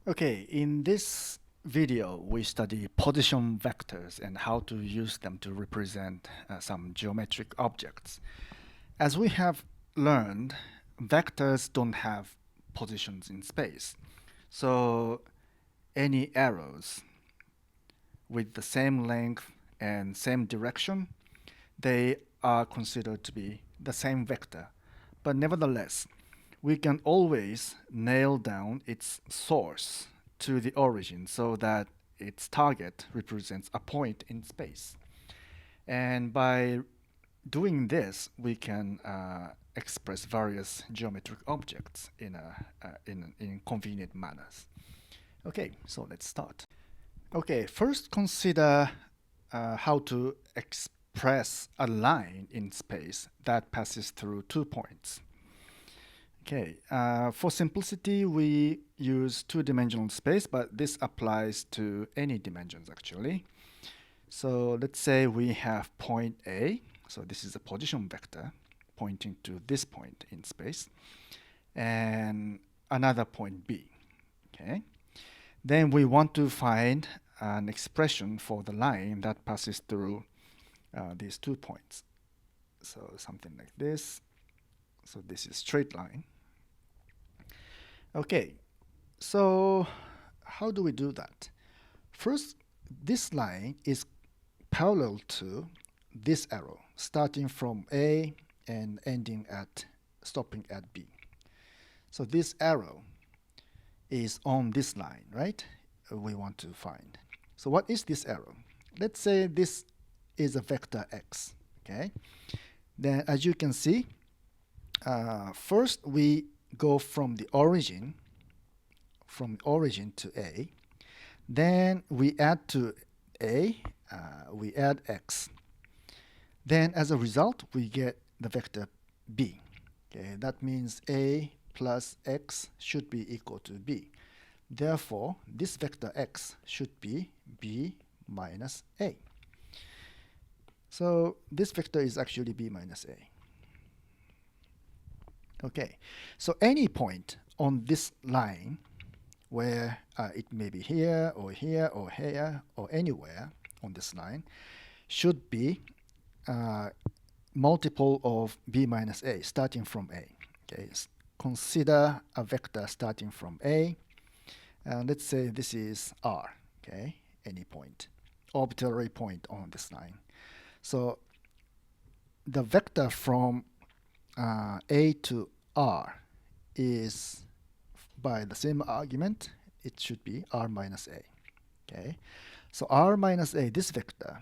Okay, in this video, we study position vectors and how to use them to represent some geometric objects. As we have learned, vectors don't have positions in space. So any arrows with the same length and same direction, they are considered to be the same vector. But nevertheless, we can always nail down its source to the origin so that its target represents a point in space. And by doing this, we can express various geometric objects in convenient manners. Okay, so let's start. Okay, first consider how to express a line in space that passes through 2 points. Okay, for simplicity, we use two-dimensional space, but this applies to any dimensions actually. So let's say we have point A, so this is a position vector pointing to this point in space, and another point B, okay? Then we want to find an expression for the line that passes through these 2 points. So something like this. So this is straight line. Okay, so how do we do that? First, this line is parallel to this arrow, starting from A and stopping at B. So this arrow is on this line, right? We want to find. So what is this arrow? Let's say this is a vector x, okay? Then as you can see, first we go from the origin to A. Then we add to A, we add x. Then as a result, we get the vector B. Okay, that means A plus x should be equal to B. Therefore, this vector x should be B minus A. So this vector is actually B minus A. Okay, so any point on this line where it may be here or here or here or anywhere on this line should be multiple of B minus A starting from A. Okay, consider a vector starting from A. Let's say this is R, okay, any point, arbitrary point on this line. So the vector from A to R is, by the same argument, it should be R minus A. Okay, so R minus A, this vector,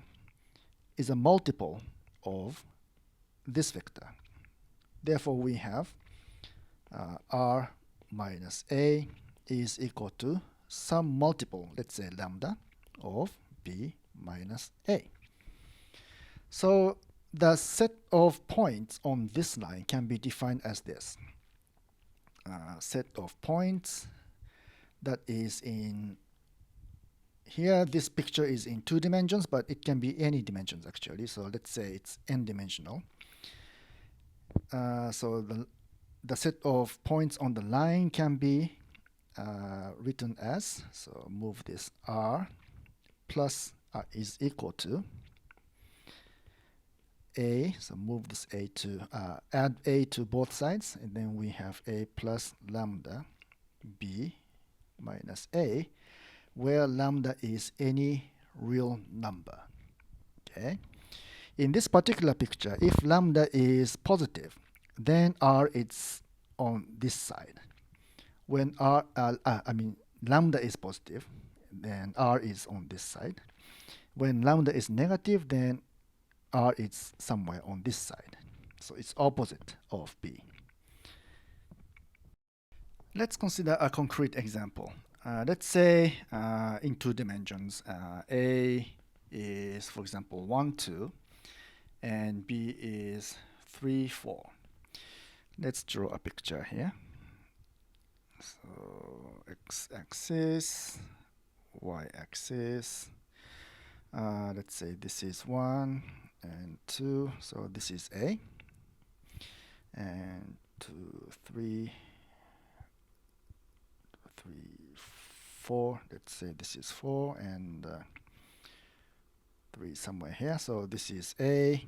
is a multiple of this vector. Therefore, we have R minus A is equal to some multiple, let's say lambda, of B minus A. So the set of points on this line can be defined as this. Set of points that is in here, this picture is in 2 dimensions, but it can be any dimensions actually. So let's say it's n-dimensional. So the set of points on the line can be written as, so move this R plus is equal to A, so move this A to, add A to both sides, and then we have A plus lambda B minus A, where lambda is any real number, okay? In this particular picture, if lambda is positive, then R is on this side. When lambda is positive, then R is on this side. When lambda is negative, then R is somewhere on this side. So it's opposite of B. Let's consider a concrete example. Let's say in 2 dimensions, A is, for example, 1, 2, and B is 3, 4. Let's draw a picture here. So x-axis, y-axis. Let's say this is 1 and 2, so this is A, and 2, 3, 4. Let's say this is 4 and 3 somewhere here. So this is A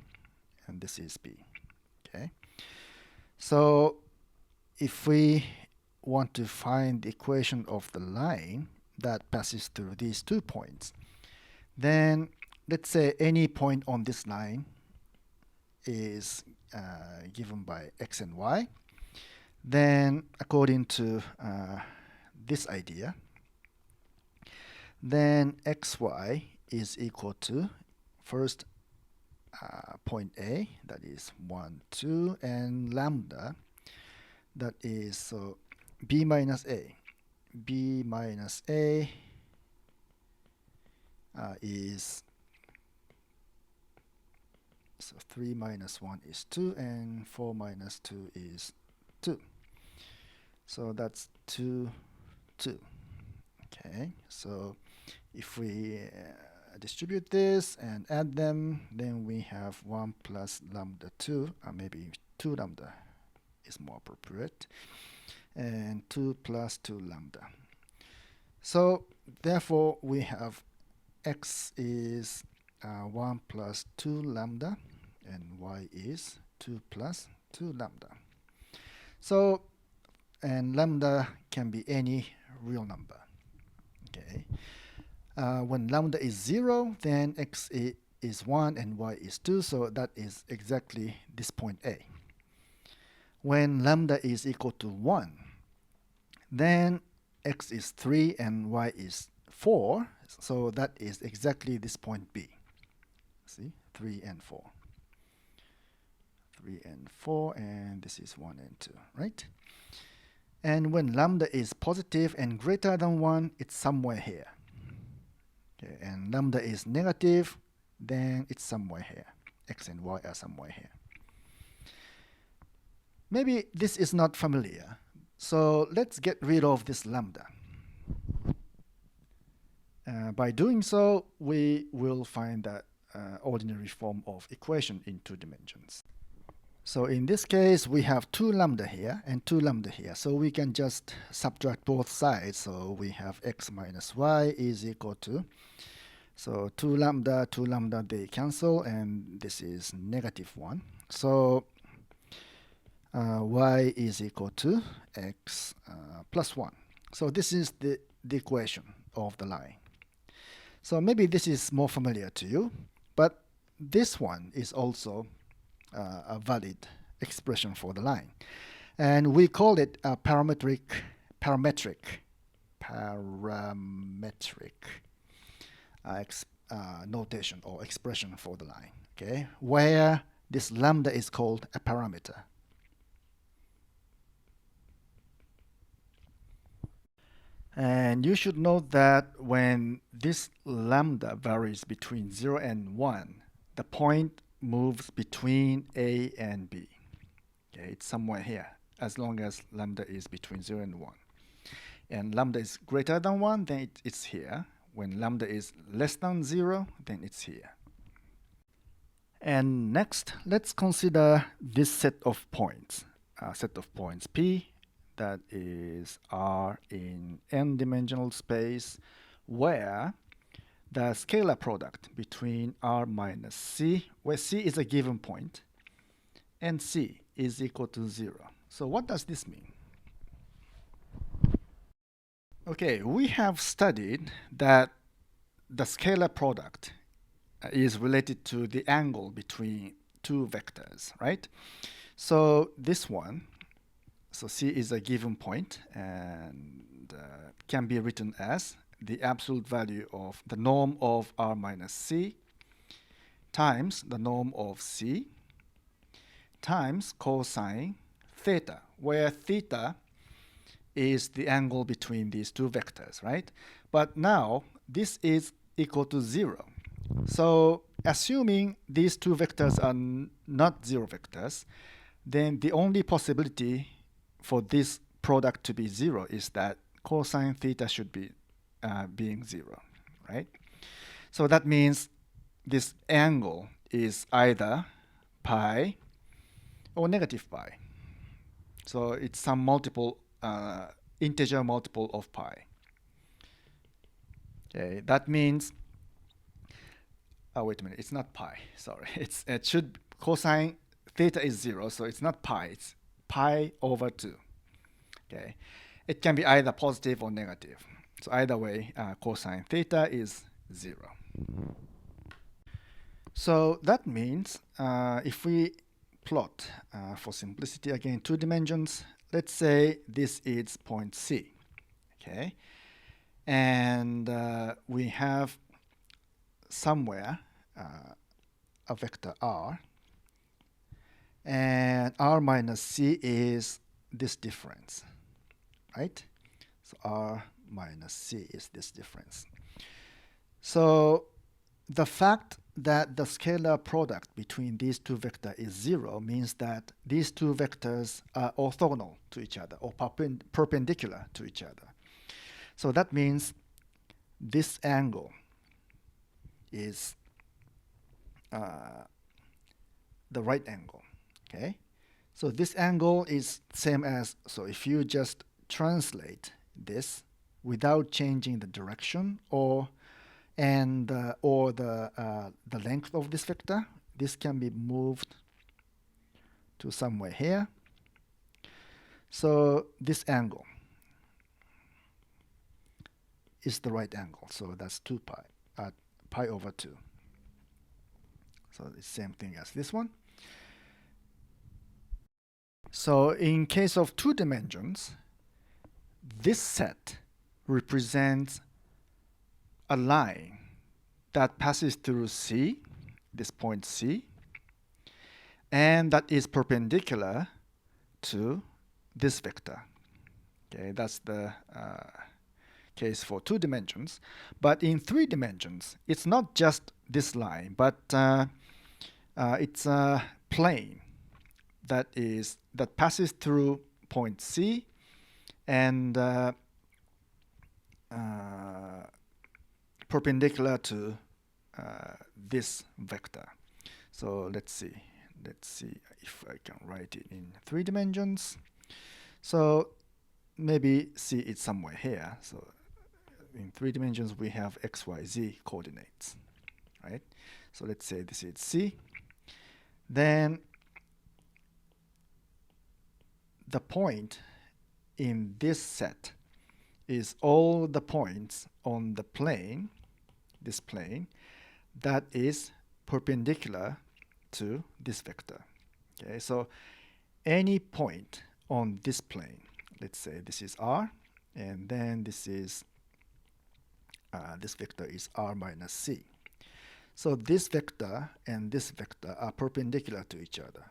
and this is B. Okay. So if we want to find the equation of the line that passes through these 2 points, then let's say any point on this line is given by x and y. Then according to this idea, then xy is equal to first point A, that is 1, 2, and lambda, that is so b minus a. b minus a is, so 3 minus 1 is 2, and 4 minus 2 is 2. So that's 2, 2. Okay, so if we distribute this and add them, then we have 1 plus lambda 2, maybe 2 lambda is more appropriate, and 2 plus 2 lambda. So therefore we have x is 1 plus 2 lambda and y is 2 plus 2 lambda. So, and lambda can be any real number. Okay. When lambda is 0, then x is 1 and y is 2, so that is exactly this point A. When lambda is equal to 1, then x is 3 and y is 4, so that is exactly this point B. See, 3 and 4. 3 and 4, and this is 1 and 2, right? And when lambda is positive and greater than 1, it's somewhere here. Okay, and lambda is negative, then it's somewhere here. X and y are somewhere here. Maybe this is not familiar, so let's get rid of this lambda. By doing so, we will find that ordinary form of equation in 2 dimensions. So in this case, we have 2 lambda here and 2 lambda here. So we can just subtract both sides. So we have x minus y is equal to, so 2 lambda, they cancel, and this is negative 1. So y is equal to x plus 1. So this is the equation of the line. So maybe this is more familiar to you, but this one is also a valid expression for the line, and we call it a parametric notation or expression for the line. Okay, where this lambda is called a parameter. And you should note that when this lambda varies between 0 and 1, the point moves between A and B. Okay, it's somewhere here, as long as lambda is between 0 and 1. And lambda is greater than 1, then it's here. When lambda is less than 0, then it's here. And next, let's consider this set of points P, that is R in n-dimensional space, where the scalar product between R minus C, where C is a given point, and C is equal to 0. So what does this mean? Okay, we have studied that the scalar product is related to the angle between 2 vectors, right? So this one, so C is a given point and can be written as the absolute value of the norm of R minus C times the norm of C times cosine theta, where theta is the angle between these 2 vectors, right? But now this is equal to 0. So assuming these 2 vectors are not 0 vectors, then the only possibility for this product to be 0 is that cosine theta should be being 0, right? So that means this angle is either pi or negative pi. So it's some multiple, integer multiple of pi. Okay, that means, oh wait a minute, it's not pi. Sorry, it should cosine theta is 0, so it's not pi. It's pi over 2. Okay, it can be either positive or negative. So either way, cosine theta is 0. So that means if we plot, for simplicity again, 2 dimensions, let's say this is point C. Okay, and we have somewhere a vector r, and r minus c is this difference, right? So r minus c is this difference. So the fact that the scalar product between these two vectors is 0 means that these two vectors are orthogonal to each other or perpendicular to each other. So that means this angle is the right angle. Okay, so this angle is same as, so if you just translate this without changing the direction or the length of this vector, this can be moved to somewhere here. So this angle is the right angle. So that's 2 pi, pi over 2. So it's the same thing as this one. So in case of 2 dimensions, this set represents a line that passes through C, this point C, and that is perpendicular to this vector. Okay, that's the case for 2 dimensions. But in 3 dimensions, it's not just this line, but it's a plane that passes through point C and perpendicular to this vector. So let's see if I can write it in 3 dimensions. So maybe C is somewhere here. So in 3 dimensions we have x, y, z coordinates, right? So let's say this is C. Then the point in this set is all the points on the plane, this plane, that is perpendicular to this vector. Okay, so any point on this plane, let's say this is r, and then this is this vector is r minus c. So this vector and this vector are perpendicular to each other.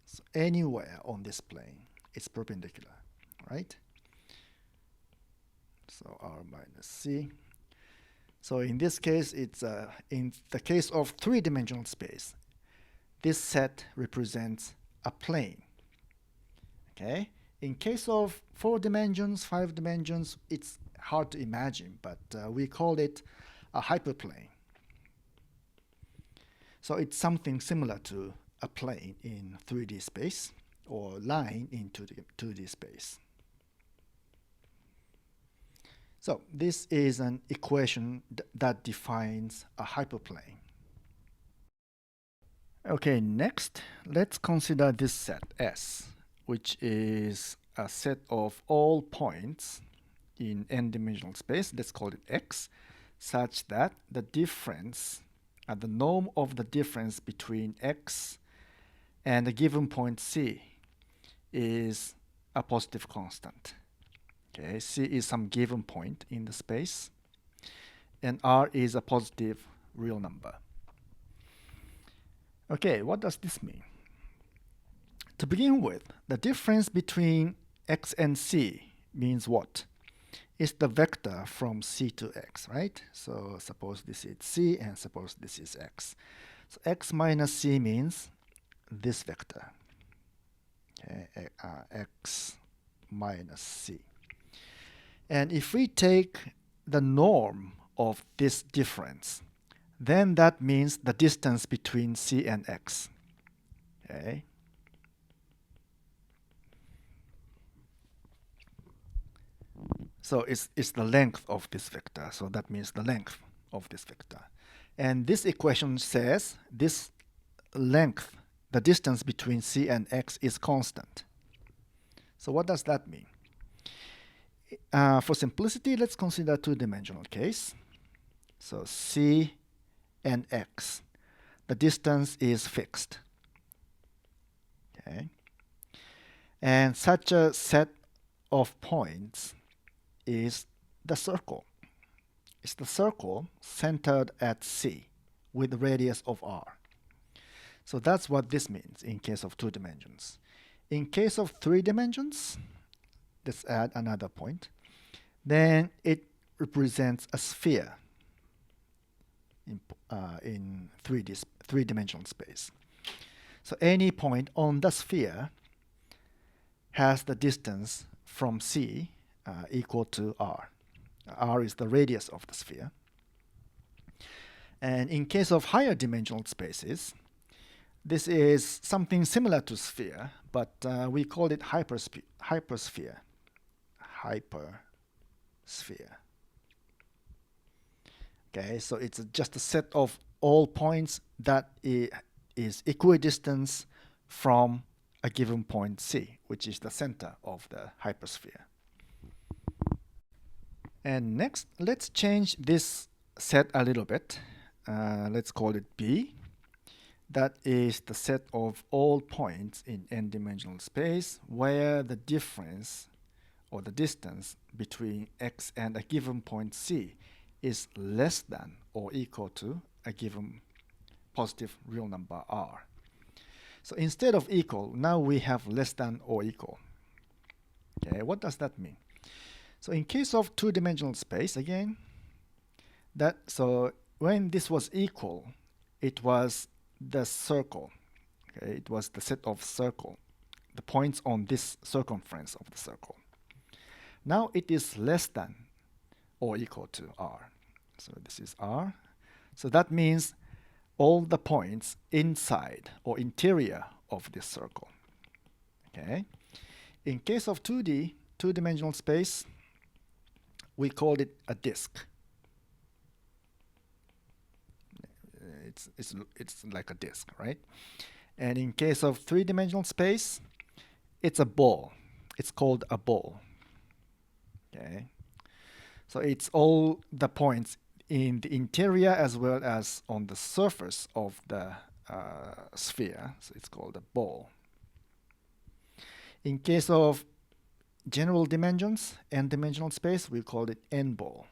So anywhere on this plane, it's perpendicular, right? So r minus c. So in this case, it's in the case of 3-dimensional space, this set represents a plane. Okay. In case of 4 dimensions, 5 dimensions, it's hard to imagine, but we call it a hyperplane. So it's something similar to a plane in 3D space or line in 2D space. So this is an equation that defines a hyperplane. Okay, next, let's consider this set S, which is a set of all points in n-dimensional space, let's call it X, such that the difference, the norm of the difference between X and a given point C is a positive constant. Okay, C is some given point in the space, and R is a positive real number. Okay, what does this mean? To begin with, the difference between X and C means what? It's the vector from C to X, right? So suppose this is C and suppose this is X. So X minus C means this vector, okay, X minus C. And if we take the norm of this difference, then that means the distance between C and X. Okay. So it's the length of this vector. So that means the length of this vector. And this equation says this length, the distance between C and X, is constant. So what does that mean? For simplicity, let's consider a two-dimensional case. So C and X, the distance is fixed. Okay. And such a set of points is the circle. It's the circle centered at C with the radius of R. So that's what this means in case of 2 dimensions. In case of 3 dimensions, let's add another point. Then it represents a sphere in 3-dimensional space. So any point on the sphere has the distance from C equal to R. R is the radius of the sphere. And in case of higher dimensional spaces, this is something similar to sphere, but we call it hypersphere. Okay, so it's just a set of all points that is equidistant from a given point C, which is the center of the hypersphere. And next, let's change this set a little bit. Let's call it B. That is the set of all points in n-dimensional space where the difference or the distance between X and a given point C is less than or equal to a given positive real number R. So instead of equal, now we have less than or equal. Okay, what does that mean? So in case of 2-dimensional space, again, so when this was equal, it was the circle. Okay, it was the set of circle, the points on this circumference of the circle. Now it is less than or equal to R. So this is R. So that means all the points inside or interior of this circle. Okay. In case of 2D, 2-dimensional space, we call it a disk. It's like a disk, right? And in case of 3-dimensional space, it's a ball. It's called a ball. Okay. So it's all the points in the interior as well as on the surface of the sphere. So it's called a ball. In case of general dimensions, n-dimensional space, we call it n-ball.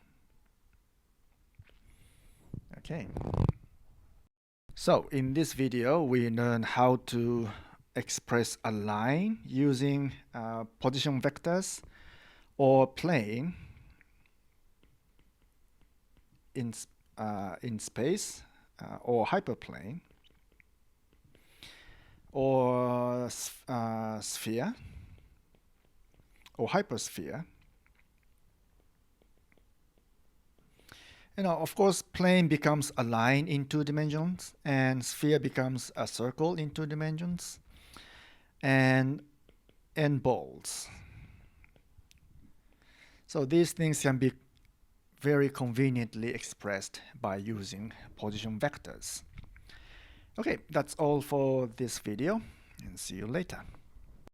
Okay. So in this video, we learn how to express a line using position vectors or plane in space or hyperplane or sphere or hypersphere. Of course, plane becomes a line in 2 dimensions, and sphere becomes a circle in 2 dimensions, and balls. So these things can be very conveniently expressed by using position vectors. Okay, that's all for this video, and see you later.